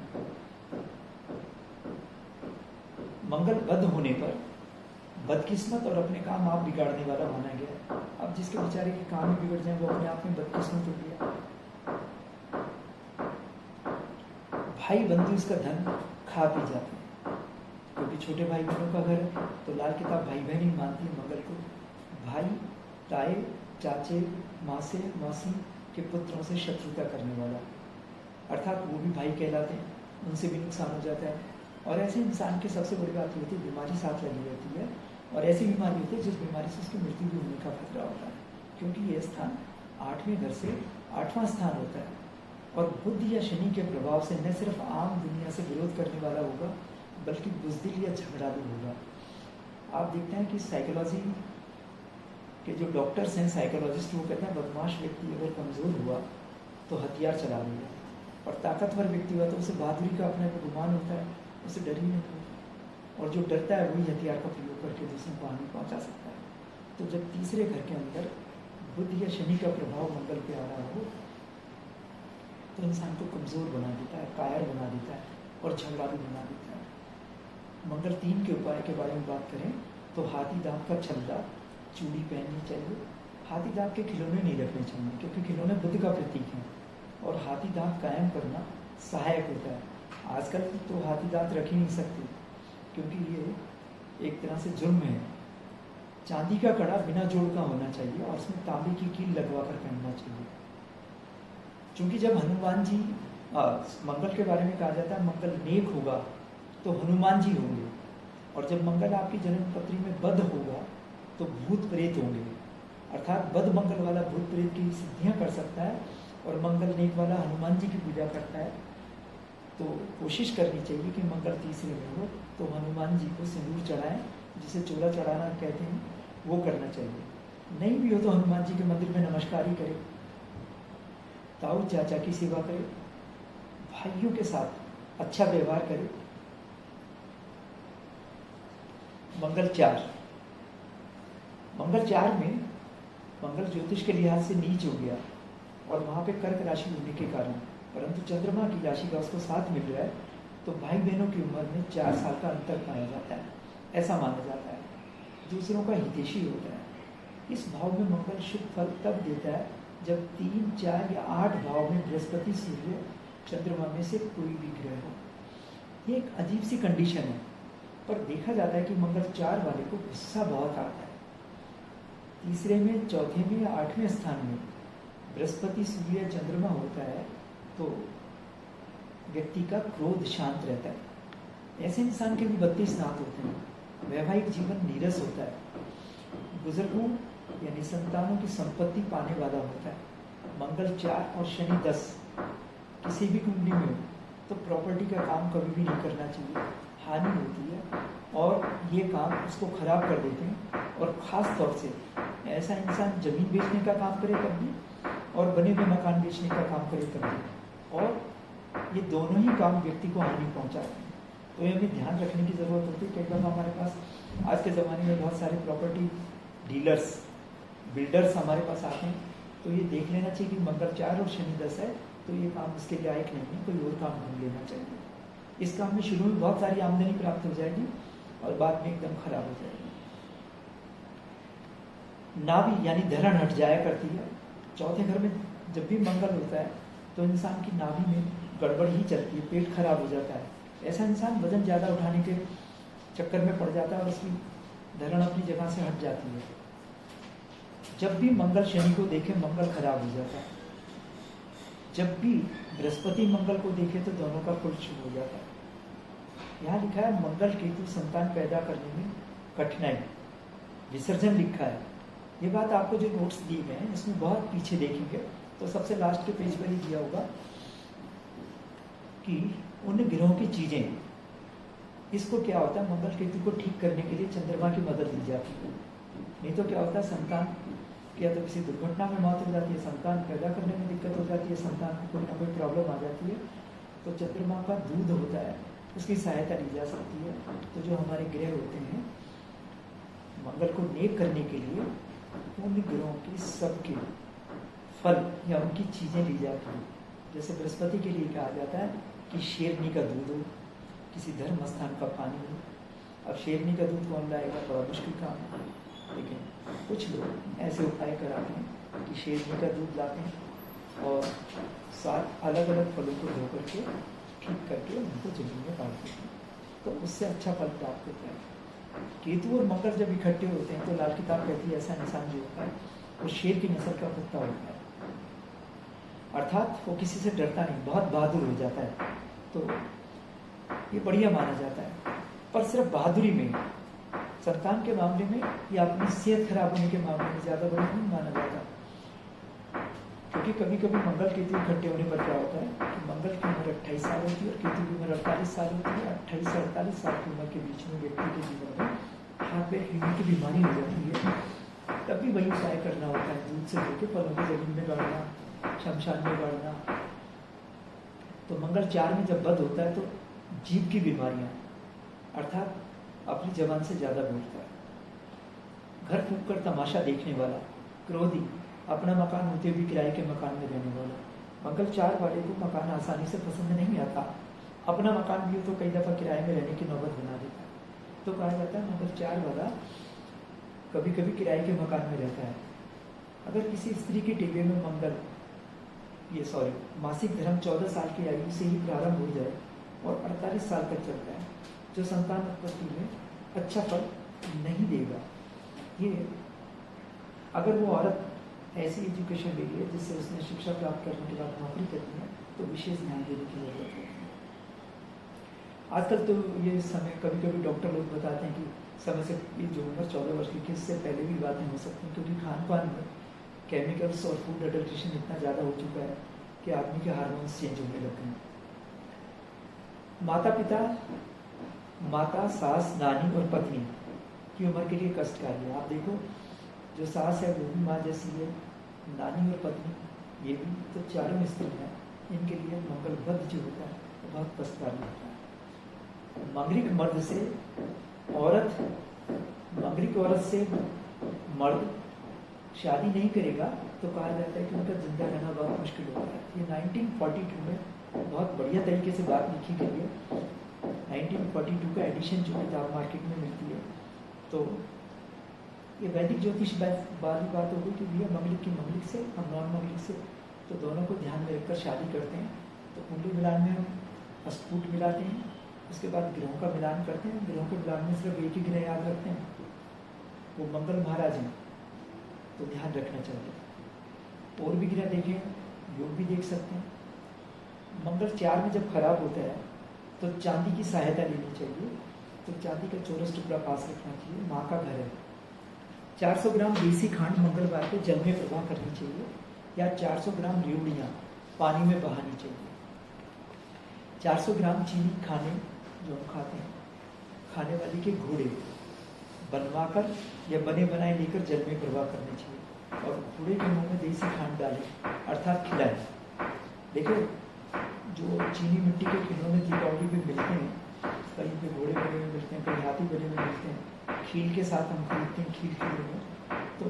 मंगल बद होने पर बदकिस्मत और अपने काम आप बिगाड़ने वाला माना गया। अब जिसके बेचारे के काम ही बिगड़ जाए वो अपने आप में बदकिस्मत हो गया। भाई बंधु इसका धन खा पी जाते हैं, क्योंकि छोटे भाई बहनों का घर है तो लाल किताब भाई बहन ही मानती है मंगल को। भाई ताए चाचे मासे मौसी के पुत्रों से शत्रुता करने वाला, अर्थात वो भी भाई कहलाते हैं, उनसे भी नुकसान हो जाता है। और ऐसे इंसान की सबसे बड़ी बात ये होती है बीमारी साथ लगी रहती है, और ऐसी बीमारी होती है जिस बीमारी से उसकी मृत्यु भी होने का खतरा होता है, क्योंकि ये स्थान 8वें घर से 8वां स्थान होता है। और बुध या शनि के प्रभाव से न सिर्फ आम दुनिया से विरोध करने वाला होगा बल्कि बुजदिल या झगड़ा भी होगा। आप देखते हैं कि साइकोलॉजी के जो डॉक्टर्स हैं, साइकोलॉजिस्ट, वो कहते हैं बदमाश व्यक्ति अगर कमज़ोर हुआ तो हथियार चला लेगा, और ताकतवर व्यक्ति हुआ तो उसे बहादुरी का अपने पर गुमान होता है, उसे डर ही नहीं होता, और जो डरता है वही हथियार का प्रयोग करके दूसरों को हानि पहुँचा सकता है। तो जब तीसरे घर के अंदर बुध या शनि का प्रभाव मंगल पे आ रहा हो तो इंसान को कमज़ोर बना देता है, कायर बना देता है और झगड़ा भी बना देता है। मंगल 3 के उपाय के बारे में बात करें तो हाथी दांत का छल्ला चूड़ी पहननी चाहिए। हाथी दांत के खिलौने नहीं रखने चाहिए, क्योंकि खिलौने बुद्ध का प्रतीक हैं और हाथी दांत कायम करना सहायक होता है। आजकल तो हाथी दांत रख ही नहीं सकते, क्योंकि ये एक तरह से जुर्म है। चांदी का कड़ा बिना जोड़ का होना चाहिए और उसमें तांबे की कील लगवा कर पहनना चाहिए। क्योंकि जब हनुमान जी, मंगल के बारे में कहा जाता है मंगल नेक होगा तो हनुमान जी होंगे, और जब मंगल आपकी जन्म पत्री में बद होगा तो भूत प्रेत होंगे। अर्थात बद मंगल वाला भूत प्रेत की सिद्धियां कर सकता है और मंगल नेक वाला हनुमान जी की पूजा करता है। तो कोशिश करनी चाहिए कि मंगल तीसरे में हो तो हनुमान जी को सिंदूर चढ़ाएं, जिसे चोला चढ़ाना कहते हैं, वो करना चाहिए। नहीं भी हो तो हनुमान जी के मंदिर में नमस्कार ही करें, ताऊ चाचा की सेवा करें, भाइयों के साथ अच्छा व्यवहार करें। मंगल 4 में मंगल ज्योतिष के लिहाज से नीच हो गया और वहाँ पे कर्क राशि होने के कारण, परंतु चंद्रमा की राशि का उसको साथ मिल रहा है, तो भाई बहनों की उम्र में 4 साल का अंतर पाया जाता है, ऐसा माना जाता है। दूसरों का हितैषी होता है। इस भाव में मंगल शुभ फल तब देता है जब 3, 4 या 8 भाव में बृहस्पति, सूर्य, चंद्रमा में से कोई भी ग्रह हो। ये एक अजीब सी कंडीशन है, पर देखा जाता है कि मंगल 4 वाले को गुस्सा बहुत आता है। तीसरे में, चौथे में या 8वें स्थान में बृहस्पति, सूर्य, चंद्रमा होता है तो व्यक्ति का क्रोध शांत रहता है। ऐसे इंसान के भी 32 दांत होते हैं। वैवाहिक जीवन नीरस होता है। बुजुर्गों यानी संतानों की संपत्ति पाने वाला होता है। मंगल 4 और शनि 10 किसी भी कुंडली में हो तो प्रॉपर्टी का काम कभी भी नहीं करना चाहिए, हानि होती है और ये काम उसको खराब कर देते हैं। और ख़ास तौर से ऐसा इंसान जमीन बेचने का काम करे तब भी और बने हुए मकान बेचने का काम करे तब भी, और ये दोनों ही काम व्यक्ति को हानि पहुंचाते हैं। तो ये हमें ध्यान रखने की ज़रूरत होती है। कई बार हमारे पास आज के ज़माने में बहुत सारे प्रॉपर्टी डीलर्स, बिल्डर्स हमारे पास आते हैं, तो ये देख लेना चाहिए कि मंगल 4 और शनि 10 है तो ये काम उसके लायक नहीं है, कोई और काम ढूंढ लेना चाहिए। इस काम में शुरू में बहुत सारी आमदनी प्राप्त हो जाएगी और बाद में एकदम खराब हो जाएगी। नाभि यानी धरण हट जाया करती है। चौथे घर में जब भी मंगल होता है तो इंसान की नाभि में गड़बड़ ही चलती है, पेट खराब हो जाता है। ऐसा इंसान वजन ज़्यादा उठाने के चक्कर में पड़ जाता है और उसकी धरण अपनी जगह से हट जाती है। जब भी मंगल शनि को देखे मंगल खराब हो जाता है। जब भी बृहस्पति मंगल को देखे तो दोनों का फल शुभ हो जाता है। यहाँ लिखा है मंगल केतु संतान पैदा करने में कठिनाई, विसर्जन लिखा है। ये बात आपको जो नोट्स दिए गए हैं इसमें बहुत पीछे देखेंगे तो सबसे लास्ट के पेज पर ही दिया होगा कि उन ग्रहों की चीजें, इसको क्या होता है, मंगल केतु को ठीक करने के लिए चंद्रमा की मदद ली जाती है। नहीं तो क्या होता है, संतान या तो किसी दुर्घटना में मौत हो जाती है, संतान पैदा करने में दिक्कत हो जाती है, संतान को कोई ना कोई प्रॉब्लम आ जाती है, तो चंद्रमा का दूध होता है उसकी सहायता ली जा सकती है। तो जो हमारे ग्रह होते हैं मंगल को नेक करने के लिए उन ग्रहों की सबके फल या उनकी चीजें ली जाती हैं। जैसे बृहस्पति के लिए कहा जाता है कि शेरनी का दूध हो, किसी धर्म स्थान का पानी हो। अब शेरनी का दूध कौन लाएगा, बड़ा मुश्किल काम है, लेकिन कुछ लोग ऐसे उपाय कराते हैं कि शेरनी का दूध लाते हैं और 7 अलग अलग फलों को धो करके ठीक करके उनको जमीन में डाल देते हैं, तो उससे अच्छा फल प्राप्त होता है। केतु और मंगल जब इकट्ठे होते हैं तो लाल किताब कहती है ऐसा इंसान जो होता है वो शेर की नस्ल का कुत्ता होता है, अर्थात वो किसी से डरता नहीं, बहुत बहादुर हो जाता है। तो ये बढ़िया माना जाता है। पर सिर्फ बहादुरी में, संतान के मामले में या अपनी सेहत खराब होने के मामले में ज़्यादा बड़ा नहीं माना जाता। क्योंकि कभी कभी मंगल केतु इकट्ठे होने पर क्या होता है कि मंगल की उम्र 28 साल होती है और केतु की उम्र 48 साल होती है। 28 से 48 साल की उम्र के बीच में व्यक्ति के जीवन में हाथ पैर हिलने की बीमारी हो जाती है। तब भी वही उपाय करना होता है, दूध से धोके फलों को जमीन में गाड़ना, शमशान में गाड़ना। तो मंगल 4 में जब बद होता है तो जीभ की बीमारियां, अर्थात अपनी जबान से ज़्यादा बोलता है, घर फूंक कर तमाशा देखने वाला, क्रोधी, अपना मकान होते हुए किराए के मकान में रहने वाला। मंगल 4 वाले को मकान आसानी से पसंद नहीं आता, अपना मकान भी हो तो कई दफ़ा किराए में रहने की नौबत बना देता है। तो कहा जाता है मंगल 4 वाला कभी कभी किराए के मकान में रहता है। अगर किसी स्त्री के टिब्बे में मंगल मासिक धर्म 14 साल की आयु से ही प्रारंभ हो जाए और 48 साल तक चलता है, जो संतान उत्पत्ति में अच्छा फल नहीं देगा। ये अगर वो औरत ऐसी एजुकेशन ले रही है जिससे उसने शिक्षा प्राप्त करने के बाद नौकरी करनी है तो विशेष ध्यान देने की जरूरत है। आजकल तो ये समय कभी कभी डॉक्टर लोग बताते हैं कि समय से ये जो उम्र 14 वर्ष की इससे पहले भी बातें हो सकती हैं, क्योंकि खान पान में केमिकल्स और फूड एडल्ट्रेशन इतना ज़्यादा हो चुका है कि आदमी के हार्मोन्स चेंज होने लग गए हैं। माता पिता, माता, सास, नानी और पत्नी की उम्र के लिए कष्टकारी है। आप देखो जो सास है वो भी माँ जैसी है, नानी और पत्नी ये भी, तो चारों स्त्री हैं, इनके लिए मंगलबद्ध जो होता है वो बहुत कष्टकारी होता है। मंगलिक मर्द से औरत, मंगलिक औरत से मर्द शादी नहीं करेगा तो कहा जाता है कि उनका जिंदा रहना बहुत मुश्किल होता है। ये 1942 में बहुत बढ़िया तरीके से बात लिखी गई है। 1942 का एडिशन जो किताब मार्केट में मिलती है, तो ये वैदिक ज्योतिष वाली बात होगी कि भैया मंगलिक की मंगलिक से और नॉन मंगलिक से, तो दोनों को ध्यान में रखकर शादी करते हैं। तो कुंडली मिलान में हम अस्फुट मिलाते हैं, उसके बाद ग्रहों का मिलान करते हैं। ग्रहों के मिलान में सिर्फ एक ही ग्रह याद रखते हैं, वो मंगल महाराज हैं, तो ध्यान रखना चाहिए। और भी ग्रह देखें, योग भी देख सकते हैं। मंगल 4 में जब खराब होता है तो चांदी की सहायता लेनी चाहिए। तो चांदी का चौरस टुकड़ा पास रखना चाहिए। माँ का घर है। 400 ग्राम देसी खांड मंगलवार को जल में प्रवाह करनी चाहिए, या 400 ग्राम रेवड़ियाँ पानी में बहानी चाहिए। 400 ग्राम चीनी खाने जो हम खाते हैं, खाने वाली के घोड़े बनवाकर या बने बनाए लेकर जल में प्रवाह करने चाहिए, और घोड़े के मुंह में देसी खांड डालें, अर्थात खिलाएं। देखो जो चीनी मिट्टी के खिलौने दीपावली पे मिलते हैं, कहीं पे घोड़े बने हुए मिलते हैं, कहीं हाथी बने हुए मिलते हैं, खील के साथ हम खरीदते हैं, खील खिलौने। तो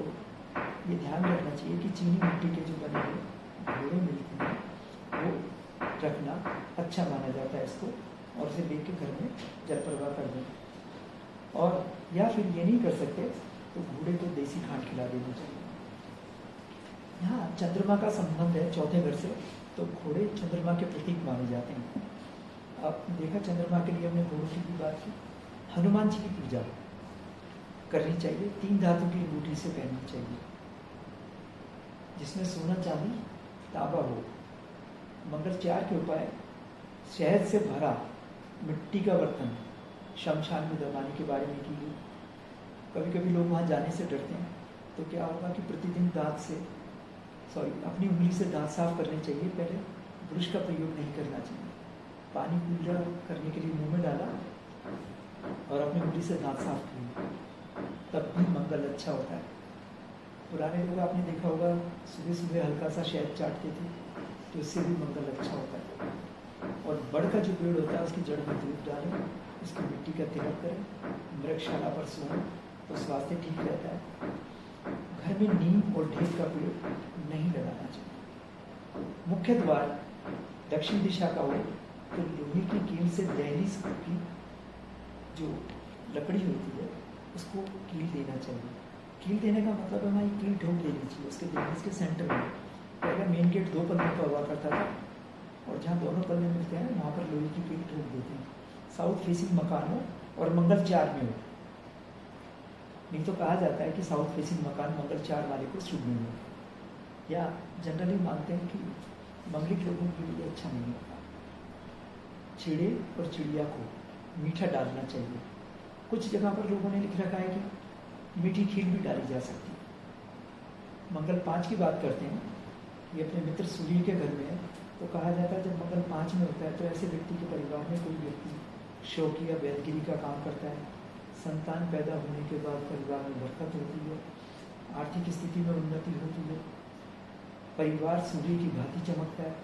ये ध्यान रखना चाहिए कि चीनी मिट्टी के जो बने हुए घोड़े मिलते हैं वो रखना अच्छा माना जाता है इसको, और उसे लेके घर में जल प्रवाह कर दें। और या फिर ये नहीं कर सकते तो घोड़े को देसी खांड खिला देनी चाहिए। यहाँ चंद्रमा का संबंध है चौथे घर से, तो घोड़े चंद्रमा के प्रतीक माने जाते हैं। अब देखा चंद्रमा के लिए हमने घोड़ों की भी बात की। हनुमान जी की पूजा करनी चाहिए, 3 धातु की अंगूठी से पहननी चाहिए, जिसमें सोना चांदी तांबा हो। मंगल 4 के उपाय: शहद से भरा मिट्टी का बर्तन शमशान में दबाने के बारे में की गई। कभी कभी लोग वहाँ जाने से डरते हैं, तो क्या होगा कि प्रतिदिन अपनी उंगली से दांत साफ करने चाहिए। पहले ब्रश का प्रयोग नहीं करना चाहिए। पानी कूला करने के लिए मुंह में डाला और अपनी उंगली से दांत साफ किए, तब भी मंगल अच्छा होता है। पुराने लोग आपने देखा होगा सुबह सुबह हल्का सा शहद चाटते थे, तो इससे भी मंगल अच्छा होता है। और बड़ का जो पेड़ होता है उसकी जड़ में दूध डालें, उसकी मिट्टी का तिलक करें, मृगशाला पर सोएं तो स्वास्थ्य ठीक रहता है। घर में नीम और ढेर का पेड़ नहीं लगाना चाहिए। मुख्य द्वार दक्षिण दिशा का हो तो लोहे की कील से दहलीज की जो लकड़ी होती है उसको कील देना चाहिए। कील देने का मतलब है हमारी कील ठोक देनी चाहिए उसके दहलीज के सेंटर में। पहले मेन गेट 2 पल्लों का हुआ करता था, और जहाँ दोनों पल्ले मिलते हैं वहाँ पर लोहे की कील ठोक देते हैं। साउथ फेसिंग मकान हो और मंगल 4 में हो। नहीं तो कहा जाता है कि साउथ फेसिंग मकान मंगल 4 वाले को शुभ नहीं होता, या जनरली मानते हैं कि मंगलिक लोगों के लिए अच्छा नहीं होता। चिड़े और चिड़िया को मीठा डालना चाहिए। कुछ जगह पर लोगों ने लिख रखा है कि मीठी खीर भी डाली जा सकती है। मंगल 5 की बात करते हैं, ये अपने मित्र सूर्य के घर में है, तो कहा जाता है जब मंगल 5 में होता है तो ऐसे व्यक्ति के परिवार में कोई व्यक्ति शौकी या वैदगिरी का काम करता है, संतान पैदा होने के बाद परिवार में बरकत होती है, आर्थिक स्थिति में उन्नति होती है, परिवार सूर्य की भांति चमकता है,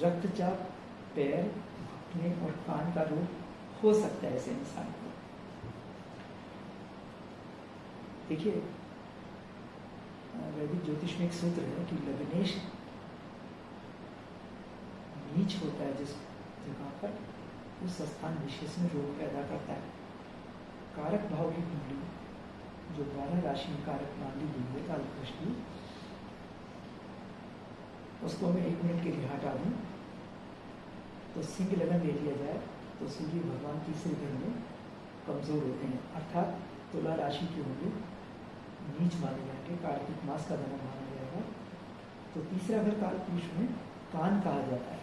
रक्तचाप, पैर, घुटने और कान का रोग हो सकता है ऐसे इंसान को। देखिए वैदिक ज्योतिष में एक सूत्र है कि लग्नेश नीच होता है जिस जगह पर, उस स्थान विशेष में रोग पैदा करता है। कारक भाव की कुंडली जो 12 राशि में कारक मान ली गई है कालपुरुष की, उसको मैं 1 मिनट के लिए हटा दूं तो सिंह लगन ले लिया जाए तो सूर्य भगवान तीसरे घर में कमजोर होते हैं, अर्थात तुला राशि के होंगे, नीच माने जाएंगे, कार्तिक मास का जन्म माना जाएगा। तो तीसरा घर कालपुरुष में कान कहा जाता है।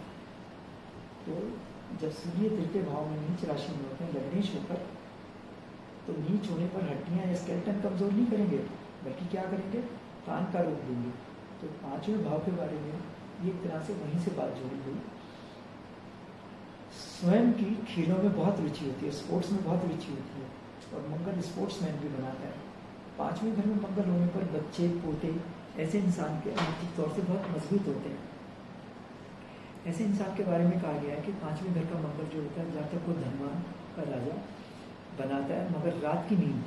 तो जब सूर्य तृतीय भाव में नीच राशि में होते हैं लग्नेश होकर, तो नीच होने पर हड्डियां या स्केलेटन कमजोर नहीं करेंगे, बल्कि क्या करेंगे, कान का रोग देंगे। तो 5वें भाव के बारे में एक तरह से वहीं से बात जोड़ी गई। स्वयं की खेलों में बहुत रुचि होती है, स्पोर्ट्स में बहुत रुचि होती है, और मंगल स्पोर्ट्समैन भी बनाता है। 5वें घर में मंगल होने पर बच्चे पोते ऐसे इंसान के आर्थिक तौर से बहुत मजबूत होते हैं। ऐसे इंसान के बारे में कहा गया है कि 5वें घर का मंगल जो होता है जातक को धनवान का राजा बनाता है, मगर रात की नींद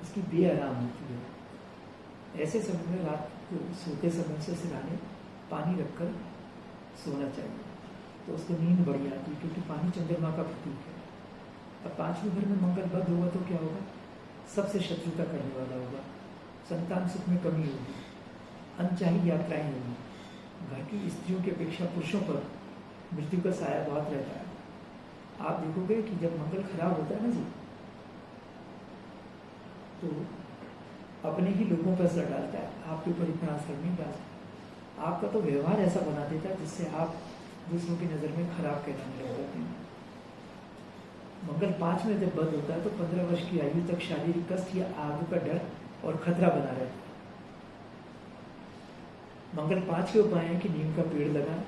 उसकी बेआराम होती है। ऐसे समय में रात को सोते समय से सिराने पानी रखकर सोना चाहिए, तो उसको नींद बढ़िया आती है, क्योंकि पानी चंद्रमा का प्रतीक है। अब 5वें घर में मंगल बद होगा तो क्या होगा, सबसे शत्रुता करने वाला होगा, संतान सुख में कमी होगी, अनचाही यात्राएं होगी, घर की स्त्रियों की अपेक्षा पुरुषों पर मृत्यु का साया बहुत रहता है। आप देखोगे कि जब मंगल खराब होता है ना जी, तो अपने ही लोगों पर असर डालता है, आपके ऊपर इतना असर नहीं डालता। आपका तो व्यवहार ऐसा बना देता है जिससे आप दूसरों की नज़र में खराब कहलाने लग जाते हैं। मंगल 5 में जब बंद होता है तो 15 वर्ष की आयु तक शारीरिक कष्ट या आग का डर और खतरा बना रहता है। मंगल 5 के उपाय है कि नीम का पेड़ लगाएं,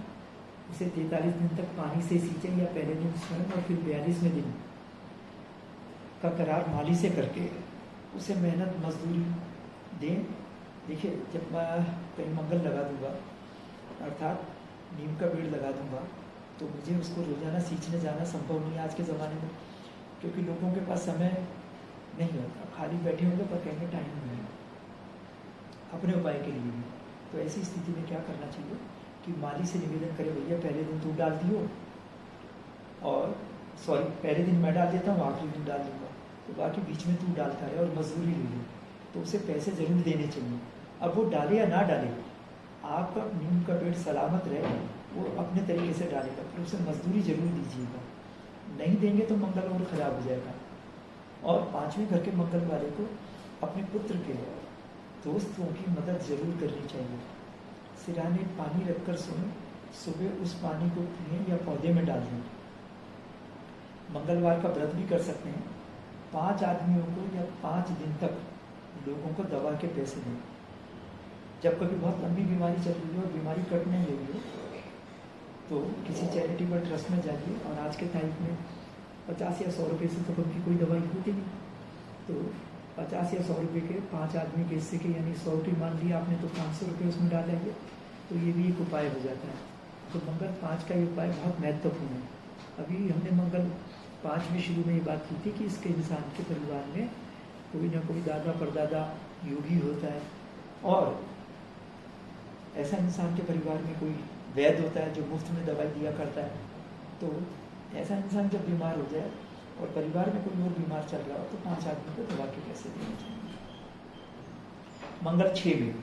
उसे 43 दिन तक पानी से सींचें, या पहले दिन स्वयं और फिर 42वें दिन का करार माली से करके उसे मेहनत मजदूरी दें। देखिए जब मैं कहीं मंगल लगा दूंगा, अर्थात नीम का पेड़ लगा दूंगा, तो मुझे उसको रोजाना सींचने जाना संभव नहीं है आज के ज़माने में, क्योंकि लोगों के पास समय नहीं होता, खाली बैठे होंगे पर कहेंगे टाइम नहीं है अपने उपाय के लिए भी। तो ऐसी स्थिति में क्या करना चाहिए कि माली से निवेदन करे, भैया पहले दिन तू डाल दियो, और सॉरी पहले दिन मैं डाल देता हूँ, आखिरी दिन डाल दूंगा, तो बाकी बीच में तू डालता रहे और मजदूरी ले लो, तो उसे पैसे जरूर देने चाहिए। अब वो डाले या ना डाले, आपका नीम का पेड़ सलामत रहे, वो अपने तरीके से डालेगा, फिर उसे मजदूरी जरूर दीजिएगा। नहीं देंगे तो मंगल और खराब हो जाएगा। और 5वें घर के मंगल वाले को अपने पुत्र के दोस्तों की मदद जरूर करनी चाहिए। सिराने पानी रखकर सोएं, सुबह उस पानी को पिएं या पौधे में डाल दें। मंगलवार का व्रत भी कर सकते हैं। 5 आदमियों को या 5 दिन तक लोगों को दवा के पैसे दें। जब कभी बहुत लंबी बीमारी चल रही हो और बीमारी कट नहीं रही हो, तो किसी चैरिटेबल ट्रस्ट में जाइए, और आज के टाइम में 50 या 100 रुपये से तो कभी कोई दवाई होती नहीं, तो 50 या 100 रुपये के 5 आदमी के हिस्से के, यानी 100 की मान लिया आपने, तो 500 रुपये उसमें डालेंगे, तो ये भी एक उपाय हो जाता है। तो मंगल 5 का ये उपाय बहुत महत्वपूर्ण है। अभी हमने मंगल 5 में शुरू में ये बात की थी कि इसके इंसान के परिवार में कोई ना कोई दादा परदादा योगी होता है, और ऐसा इंसान के परिवार में कोई वैद्य होता है जो मुफ्त में दवाई दिया करता है। तो ऐसा इंसान जब बीमार हो जाए और परिवार में कोई और बीमार चल रहा हो, तो 5 आदमी को दवा के पैसे देने चाहिए। मंगल 6 में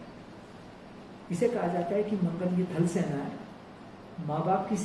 इसे कहा जाता है कि मंगल ये थल सेना है, माँ बाप की